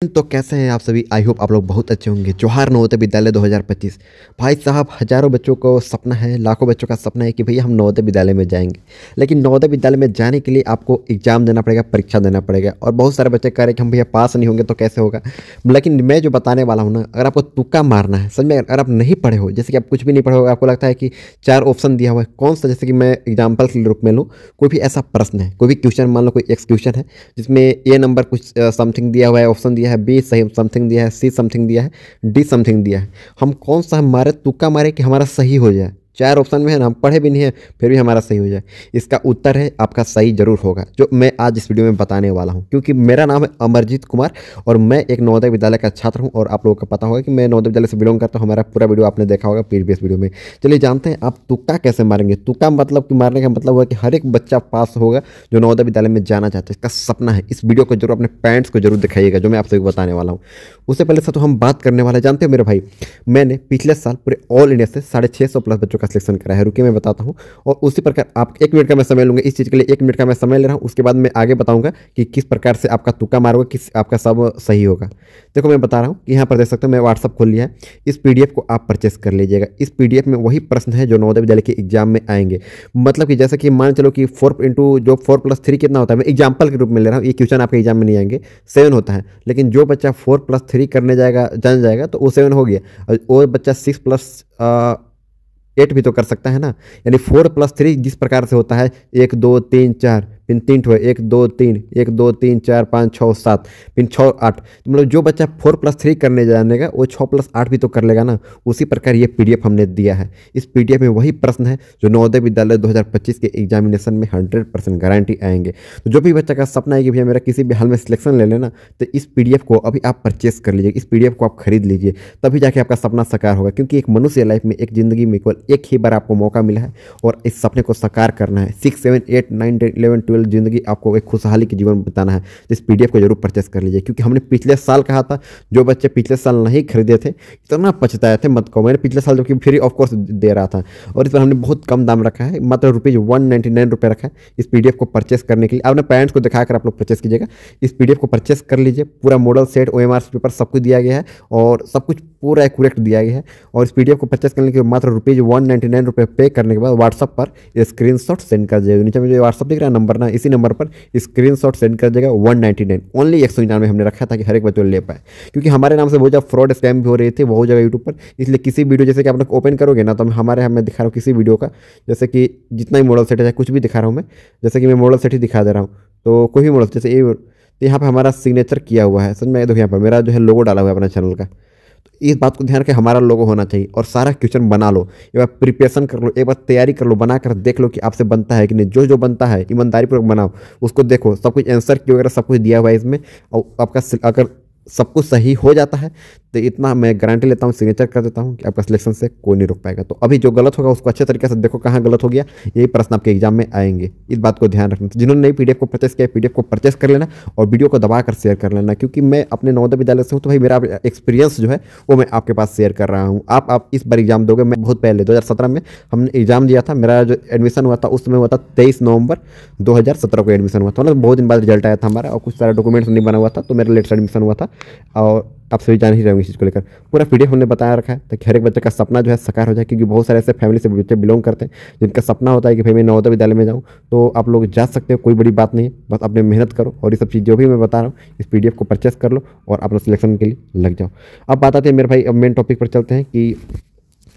तो कैसे हैं आप सभी। आई होप आप लोग बहुत अच्छे होंगे। जवाहर नवोदय विद्यालय 2025 भाई साहब, हजारों बच्चों को सपना है, लाखों बच्चों का सपना है कि भैया हम नवोदय विद्यालय में जाएंगे। लेकिन नवोदय विद्यालय में जाने के लिए आपको एग्जाम देना पड़ेगा, परीक्षा देना पड़ेगा। और बहुत सारे बच्चे कह रहे हैं कि हम भैया पास नहीं होंगे तो कैसे होगा। लेकिन मैं जो बताने वाला हूँ ना, अगर आपको तुक्का मारना है, समझ में, अगर आप नहीं पढ़े हो, जैसे कि आप कुछ भी नहीं पढ़े हो, आपको लगता है कि 4 ऑप्शन दिया हुआ है, कौन सा, जैसे कि मैं एग्जाम्पल के रूप में लूँ, कोई भी ऐसा प्रश्न है, कोई भी क्वेश्चन, मान लो कोई एक्स क्वेश्चन है जिसमें ए नंबर कुछ समथिंग दिया हुआ है, ऑप्शन दिया है, बी सही समथिंग दिया है, सी समथिंग दिया है, डी समथिंग दिया है। हम कौन सा मारे, तुक्का मारे कि हमारा सही हो जाए। 4 ऑप्शन में है ना, हम पढ़े भी नहीं है फिर भी हमारा सही हो जाए। इसका उत्तर है आपका सही जरूर होगा, जो मैं आज इस वीडियो में बताने वाला हूं। क्योंकि मेरा नाम है अमरजीत कुमार और मैं एक नवोदय विद्यालय का छात्र हूं। और आप लोगों को पता होगा कि मैं नवोदय विद्यालय से बिलोंग करता हूं। हमारा पूरा वीडियो आपने देखा होगा प्रीवियस वीडियो में। चलिए जानते हैं आप तुक्का कैसे मारेंगे। तुक्का मतलब कि मारने का मतलब हुआ कि हर एक बच्चा पास होगा जो नवोदय विद्यालय में जाना चाहता है, इसका सपना है। इस वीडियो को जरूर अपने पेरेंट्स को जरूर दिखाइएगा, जो मैं आपसे बताने वाला हूँ। उससे पहले से तो हम बात करने वाले, जानते हो मेरे भाई, मैंने पिछले साल पूरे ऑल इंडिया से 650 प्लस बच्चों का सिलेक्शन कराया है। रुकिए मैं बताता हूँ। और उसी प्रकार आप 1 मिनट का मैं समय लूंगा इस चीज़ के लिए। 1 मिनट का मैं समय ले रहा हूँ, उसके बाद मैं आगे बताऊंगा कि किस प्रकार से आपका तुक्का मारोगे, किस आपका सब सही होगा। देखो मैं बता रहा हूँ कि यहाँ पर देख सकते हो, मैं व्हाट्सअप खोल लिया है। इस पीडीएफ को आप परचेस कर लीजिएगा। इस पीडीएफ में वही प्रश्न है जो नवोदय विद्यालय के एग्जाम में आएंगे। मतलब कि जैसे कि मान चलो कि 4+3 कितना होता है, मैं एग्जाम्पल के रूप में ले रहा हूँ। ये क्वेश्चन आपके एग्जाम में नहीं आएंगे, 7 होता है। लेकिन जो बच्चा 4+3 करने जाएगा, जान जाएगा, तो वो 7 हो गया। और वो बच्चा 6+8 भी तो कर सकता है ना। यानी 4+3 जिस प्रकार से होता है, 1 2 3 4, पिन 3 ठो है, 1 2 3, 1 2 3 4 5 6 7, पिन 6 8। तो मतलब जो बच्चा 4+3 करने जाने का वो 6+8 भी तो कर लेगा ना। उसी प्रकार ये पीडीएफ हमने दिया है। इस पीडीएफ में वही प्रश्न है जो नवोदय विद्यालय 2025 के एग्जामिनेशन में 100% गारंटी आएंगे। तो जो भी बच्चा का सपना है कि भैया मेरा किसी भी हाल में सिलेक्शन ले लेना, तो इस पीडीएफ को अभी आप परचेस कर लीजिए। इस पीडीएफ को आप खरीद लीजिए, तभी जाके आपका सपना साकार होगा। क्योंकि एक मनुष्य लाइफ में, एक जिंदगी में केवल एक ही बार आपको मौका मिला है और इस सपने को साकार करना है। 6 7 8 9 10 11 12 जिंदगी आपको एक खुशहाली के जीवन बिताना है। इस पीडीएफ को जरूर परचेस कर लीजिए। क्योंकि हमने पिछले साल कहा था, जो बच्चे पिछले साल नहीं खरीदे थे इतना पछताए थे मत कहो। मैंने पिछले साल जो कि फ्री ऑफ कोर्स दे रहा था, और इस पर हमने बहुत कम दाम रखा है, मात्र ₹199 रखा है इस पीडीएफ को परचेस करने के लिए। अपने पेरेंट्स को दिखाकर आप लोग परचेस कीजिएगा। इस पीडीएफ को परचेस कर लीजिए। पूरा मॉडल सेट, ओएमआर पेपर सब कुछ दिया गया है और सब कुछ पूरा एक्यूरेट दिया गया है। और इस पीडीएफ को परचेस करने के मात्र ₹199 पे करने के बाद व्हाट्सअप पर स्क्रीनशॉट सेंड कर दीजिएगा। नीचे में जो व्हाट्सअप दिख रहा है नंबर ना, इसी नंबर पर स्क्रीनशॉट सेंड कर देगा। 199 ओनली 199 हमने रखा था कि हर एक बच्चों ले पाए। क्योंकि हमारे नाम से बहुत ज़्यादा फ्रॉड स्कैम भी हो रहे थे बहुत जगह यूट्यूब पर। इसलिए किसी वीडियो जैसे कि आप लोग ओपन करोगे ना, तो हमारे यहाँ मैं दिखा रहा हूँ किसी वीडियो का, जैसे कि जितना ही मॉडल सेट है, कुछ भी दिखा रहा हूँ मैं, जैसे कि मैं मॉडल सेट ही दिखा दे रहा हूँ। तो कोई भी मॉडल, जैसे ये, तो यहाँ पर हमारा सिग्नेचर किया हुआ है, समझ में। देखो यहाँ पर मेरा जो है लोगो डाला हुआ है अपने चैनल का। तो इस बात को ध्यान रखें, हमारा लोगो होना चाहिए। और सारा क्वेश्चन बना लो, एक बार प्रिपरेशन कर लो, एक बार तैयारी कर लो, बना कर देख लो कि आपसे बनता है कि नहीं। जो जो बनता है ईमानदारीपूर्वक बनाओ, उसको देखो, सब कुछ आंसर की वगैरह सब कुछ दिया हुआ है इसमें। और आपका अगर सब कुछ सही हो जाता है तो इतना मैं गारंटी लेता हूँ, सिग्नेचर कर देता हूँ कि आपका सिलेक्शन से कोई नहीं रोक पाएगा। तो अभी जो गलत होगा उसको अच्छे तरीके से देखो, कहाँ गलत हो गया। यही प्रश्न आपके एग्जाम में आएंगे, इस बात को ध्यान रखना। तो जिन्होंने नई पीडीएफ को परचेस किया, पीडीएफ को परचेस कर लेना और वीडियो को दबा कर शेयर कर लेना। क्योंकि मैं अपने नवोदय विद्यालय से हूँ, तो भाई मेरा एक्सपीरियंस जो है वो मैं आपके पास शेयर कर रहा हूँ। आप इस बार एग्जाम दोगे। मैं बहुत पहले 2017 में हमने एग्जाम दिया था। मेरा जो एडमिशन हुआ था उस समय हुआ था 23 नवंबर 2017 को एडमिशन हुआ था। मतलब बहुत दिन बाद रिजल्ट आया था हमारा, और कुछ सारा डॉक्यूमेंट्स नहीं बना हुआ था, तो मेरा लेट से एडमिशन हुआ था। और आप सभी जान ही रहे होंगे इस चीज़ को लेकर। पूरा पीडीएफ हमने बताया रखा है ताकि हर एक बच्चे का सपना जो है साकार हो जाए। क्योंकि बहुत सारे ऐसे फैमिली से बच्चे बिलोंग करते हैं जिनका सपना होता है कि भाई मैं नवोदय विद्यालय में जाऊँ। तो आप लोग जा सकते हो, कोई बड़ी बात नहीं है, बस अपने मेहनत करो। और ये सब चीज़ जो भी मैं बता रहा हूँ, इस पीडीएफ को परचेस कर लो और अपना सिलेक्शन के लिए लग जाओ। अब बात आती है मेरे भाई, अब मेन टॉपिक पर चलते हैं कि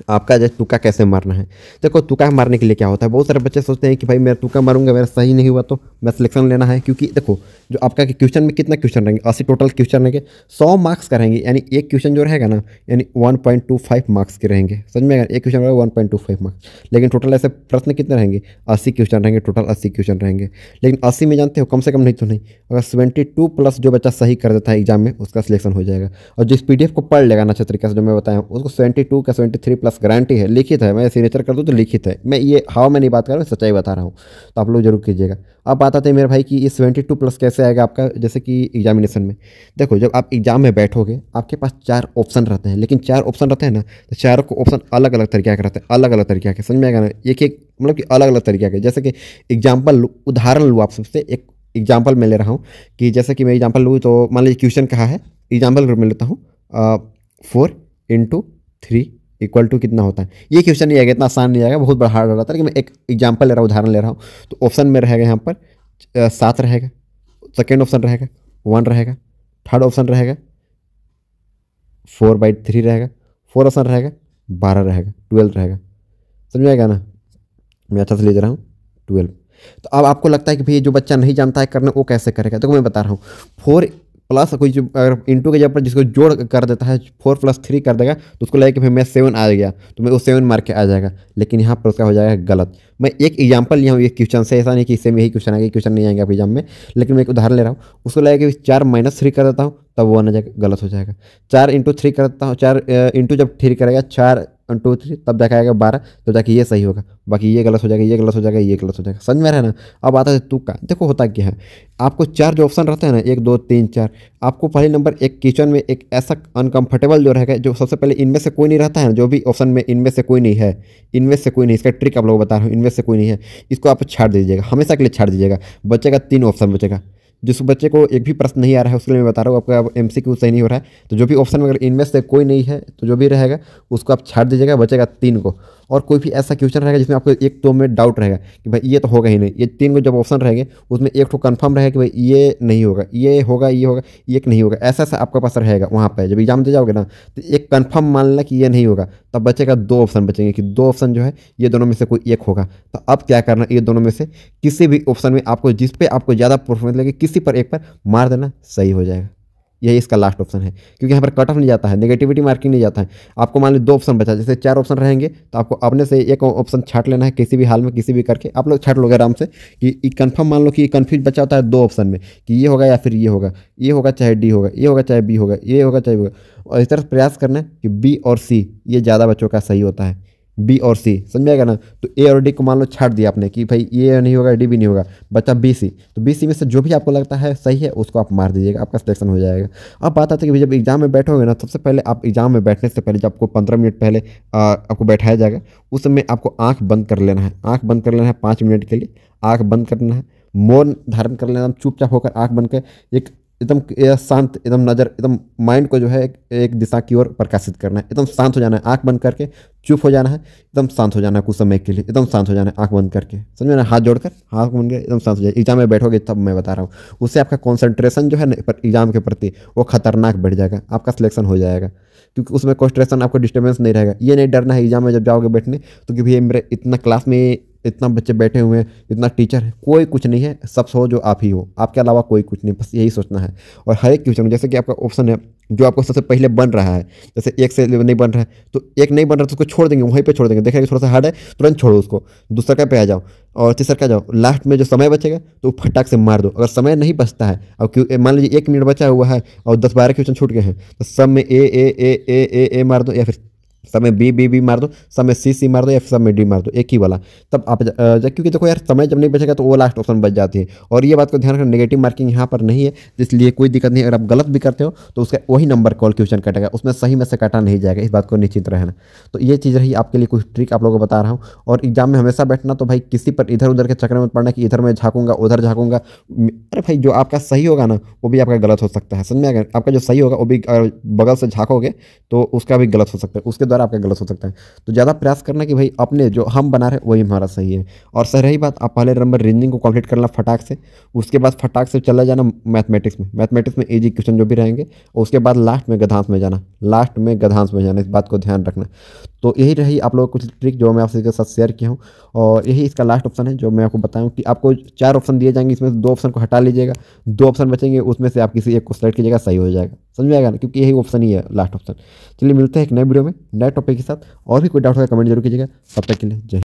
आपका जो तुक्का कैसे मारना है। देखो तुक्का मारने के लिए क्या होता है, बहुत सारे बच्चे सोचते हैं कि भाई मैं तुक्का मारूंगा, मेरा सही नहीं हुआ तो मैं सिलेक्शन लेना है। क्योंकि देखो जो आपका क्वेश्चन में कितना क्वेश्चन रहेंगे, 80 टोटल क्वेश्चन रहेंगे, 100 मार्क्स का रहेंगे। यानी एक क्वेश्चन जो रहेगा ना, यानी 1.25 मार्क्स के रहेंगे, समझ में आएगा। एक क्वेश्चन रहेगा 1.25 मार्क्स। लेकिन टोटल ऐसे प्रश्न कितने रहेंगे, 80 क्वेश्चन रहेंगे, टोटल 80 क्वेश्चन रहेंगे। लेकिन 80 में जानते हो कम से कम नहीं तो नहीं, अगर 72+ जो बच्चा सही कर देता है एग्जाम में, उसका सिलेक्शन हो जाएगा। और जिस पीडीएफ को पढ़ लेगा ना अच्छे तरीके से, जो मैं बताया हूँ, उसको 72 का 73+ गारंटी है। लिखित है, मैं सिग्नेचर कर दूँ तो लिखित है। मैं ये हवा में नहीं बात कर रहा हूँ, सच्चाई बता रहा हूँ। तो आप लोग जरूर कीजिएगा। अब बात आते हैं मेरे भाई कि ये 72+ कैसे आएगा आपका, जैसे कि एग्जामिनेशन में। देखो जब आप एग्जाम में बैठोगे, आपके पास 4 ऑप्शन रहते हैं। लेकिन 4 ऑप्शन रहते हैं ना, तो चारों को ऑप्शन अलग अलग तरीके के रहते हैं, अलग अलग तरीके के, समझ में आएगा ना। एक एक मतलब कि अलग अलग तरीके के। जैसे कि एग्जाम्पल उदाहरण लूँ आप सबसे, एक एग्जाम्पल मैं ले रहा हूँ कि जैसे कि मैं एग्जाम्पल लूँ, तो मान लीजिए क्वेश्चन कहा है एग्जाम्पल में लेता हूँ 4 × 3 = कितना होता है। ये क्वेश्चन नहीं आएगा, इतना आसान नहीं आएगा, बहुत बड़ा हार्ड रहता है, लेकिन मैं एक एग्जाम्पल ले रहा हूँ, उदाहरण ले रहा हूँ। तो ऑप्शन में रहेगा यहाँ पर 7 रहेगा, सेकेंड ऑप्शन रहेगा 1 रहेगा, थर्ड ऑप्शन रहेगा 4/3 रहेगा, फोर्थ ऑप्शन रहेगा 12 रहेगा, 12 रहेगा। समझ आएगा ना, मैं अच्छा से ले जा रहा हूँ 12। तो अब आपको लगता है कि भाई जो बच्चा नहीं जानता है करना वो कैसे करेगा, तो मैं बता रहा हूँ 4 प्लस कोई जो अगर इंटू के जगह पर जिसको जोड़ कर देता है 4 + 3 कर देगा तो उसको लगेगा कि भाई मैं 7 आ गया, तो मैं वो 7 मार्क के आ जाएगा, लेकिन यहाँ पर उसका हो जाएगा गलत। मैं एक एग्जाम्पल लिया हूँ, ये क्वेश्चन से, ऐसा नहीं कि इससे में यही क्वेश्चन आएगा, क्वेश्चन नहीं आएंगे आप एग्जाम में, लेकिन मैं एक उदाहरण ले रहा हूँ। उसको लगेगा कि 4 - 3 कर देता हूँ तब वो आना जाएगा, गलत हो जाएगा। 4 × 3 कर देता हूँ, 4 इंटू जब 3 करेगा 4 × 3 तब जाके आएगा 12, तो जाके ये सही होगा, बाकी ये गलत हो जाएगा, ये गलत हो जाएगा, ये गलत हो जाएगा। समझ में आ रहा है ना। अब आता है तुक्का। देखो होता क्या है, आपको 4 जो ऑप्शन रहते हैं ना 1 2 3 4, आपको पहले नंबर एक क्वेश्चन में एक ऐसा अनकंफर्टेबल जो रहेगा, जो सबसे पहले इनमें से कोई नहीं रहता है, जो भी ऑप्शन में इनमें से कोई नहीं है, इनमें से कोई नहीं, इसका ट्रिक आप लोगों को बता रहा हूँ, इनमें से कोई नहीं है, इसको आप छाड़ दीजिएगा, हमेशा के लिए छाड़ दीजिएगा। बचेगा 3 ऑप्शन बचेगा। जिस बच्चे को एक भी प्रश्न नहीं आ रहा है उसके लिए मैं बता रहा हूँ, आपका MCQ सही नहीं हो रहा है, तो जो भी ऑप्शन में अगर इनमें से कोई नहीं है तो जो भी रहेगा उसको आप छाड़ दीजिएगा, बचेगा 3 को। और कोई भी ऐसा क्वेश्चन रहेगा जिसमें आपको 1-2 में डाउट रहेगा कि भाई ये तो होगा ही नहीं, ये 3 को जब ऑप्शन रहेंगे उसमें एक तो कन्फर्म रहेगा कि भाई ये नहीं होगा, ये होगा, ये होगा, एक नहीं होगा, ऐसा ऐसा आपके पास रहेगा। वहाँ पर जब एग्जाम दे जाओगे ना तो एक कन्फर्म मान लेना कि ये नहीं होगा, तब बचेगा 2 ऑप्शन बचेंगे कि 2 ऑप्शन जो है ये दोनों में से कोई एक होगा। तो अब क्या करना, ये दोनों में से किसी भी ऑप्शन में आपको जिस पे आपको ज़्यादा परफॉर्मेंस लगे किसी पर एक पर मार देना, सही हो जाएगा। यही इसका लास्ट ऑप्शन है, क्योंकि यहाँ पर कट ऑफ नहीं जाता है, नेगेटिविटी मार्किंग नहीं जाता है। आपको मान लो 2 ऑप्शन बचा, जैसे 4 ऑप्शन रहेंगे तो आपको अपने से एक ऑप्शन छाट लेना है, किसी भी हाल में किसी भी करके आप लोग छाट लोगे आराम से, कि कंफर्म मान लो कि कंफ्यूज बचा होता है 2 ऑप्शन में कि ये होगा या फिर ये होगा, ये होगा चाहे डी होगा, ये होगा चाहे बी होगा, ये होगा चाहे बी होगा। और इस तरह प्रयास करना है कि बी और सी ये ज़्यादा बच्चों का सही होता है, बी और सी, समझ में आएगा ना। तो ए और डी को मान लो छाट दिया आपने कि भाई ये नहीं होगा, डी भी नहीं होगा, बचा बी सी, तो बी सी में से जो भी आपको लगता है सही है उसको आप मार दीजिएगा, आपका सिलेक्शन हो जाएगा। अब बात आती है कि जब एग्जाम में बैठोगे ना, सबसे पहले आप एग्जाम में बैठने से पहले जब आपको 15 मिनट पहले आपको बैठाया जाएगा, उस समय आपको आँख बंद कर लेना है, आँख बंद कर लेना है 5 मिनट के लिए, आँख बंद करना है, मौन धारण कर लेना, चुपचाप होकर आँख बंद कर एक एकदम शांत, एकदम नज़र, एकदम माइंड को जो है एक दिशा की ओर प्रकाशित करना है, एकदम शांत हो जाना है, आंख बंद करके चुप हो जाना है, एकदम शांत हो जाना है कुछ समय के लिए, एकदम शांत हो जाना है आंख बंद करके, समझे ना, हाथ जोड़कर हाथ बंद करके एकदम शांत हो जाए। एग्जाम में बैठोगे तब मैं बता रहा हूँ, उससे आपका कॉन्सेंट्रेशन जो है ना एग्जाम के प्रति वो खतरनाक बढ़ जाएगा, आपका सिलेक्शन हो जाएगा, क्योंकि उसमें कॉन्सेंट्रेशन आपको डिस्टर्बेंस नहीं रहेगा। ये नहीं डरना है एग्जाम में जब जाओगे बैठने तो कि भैया मेरे इतना क्लास में इतना बच्चे बैठे हुए हैं, इतना टीचर है, कोई कुछ नहीं है, सब सो जो आप ही हो, आपके अलावा कोई कुछ नहीं, बस यही सोचना है। और हर एक क्वेश्चन जैसे कि आपका ऑप्शन है जो आपको सबसे पहले बन रहा है, जैसे 1 से नहीं बन रहा है तो 1 नहीं बन रहा तो उसको छोड़ देंगे, वहीं पे छोड़ देंगे, देखेंगे थोड़ा सा हार्ड है तुरंत छोड़ो उसको, दूसरा का पे आ जाओ और तीसरा का जाओ, लास्ट में जो समय बचेगा तो फटाक से मार दो। अगर समय नहीं बचता है और मान लीजिए 1 मिनट बचा हुआ है और 10-12 क्वेश्चन छूट गए हैं तो सब में ए मार दो, या फिर सब में बी मार दो, सब में सी मार दो, या फिर सब में डी मार दो, एक ही वाला, तब आप क्योंकि देखो यार समय जब नहीं बचेगा तो वो लास्ट ऑप्शन बच जाती है। और ये बात को ध्यान रखना, नेगेटिव मार्किंग यहाँ पर नहीं है, इसलिए कोई दिक्कत नहीं है। अगर आप गलत भी करते हो तो उसका वही नंबर कॉल क्वेश्चन कटेगा, उसमें सही में से काटा नहीं जाएगा, इस बात को निश्चित रहना। तो ये चीज़ रही आपके लिए कुछ ट्रिक आप लोगों को बता रहा हूँ। और एग्जाम में हमेशा बैठना तो भाई किसी पर इधर उधर के चक्कर में पड़ना कि इधर मैं झाँकूंगा उधर झाँकूंगा, अरे भाई जो आपका सही होगा ना वो भी आपका गलत हो सकता है, समझ में आएगा। आपका जो सही होगा वो भी बगल से झाँकोगे तो उसका भी गलत हो सकता है, उसके द्वारा आपका गलत हो सकता है। तो ज़्यादा प्रयास करना कि भाई अपने जो हम बना रहे वही हमारा सही है। और सही रही बात, आप पहले नंबर रीजनिंग को कंप्लीट करना फटाक से, उसके बाद फटाक से चला जाना मैथमेटिक्स में इजी क्वेश्चन जो भी रहेंगे, और उसके बाद लास्ट में गधांश में जाना, इस बात को ध्यान रखना। तो यही रही आप लोगों को कुछ ट्रिक जो मैं आपके साथ शेयर किया हूँ, और यही इसका लास्ट ऑप्शन है जो मैं आपको बताऊँ कि आपको 4 ऑप्शन दिए जाएंगे, इसमें से 2 ऑप्शन को हटा लीजिएगा, 2 ऑप्शन बचेंगे, उसमें से आप किसी एक को सेलेक्ट कीजिएगा, सही हो जाएगा, समझ में आएगा ना, क्योंकि यही ऑप्शन ही है लास्ट ऑप्शन। चलिए मिलते हैं एक नए वीडियो में नए टॉपिक के साथ, और भी कोई डाउट होगा कमेंट जरूर कीजिएगा। तब तक के लिए जय हिंद।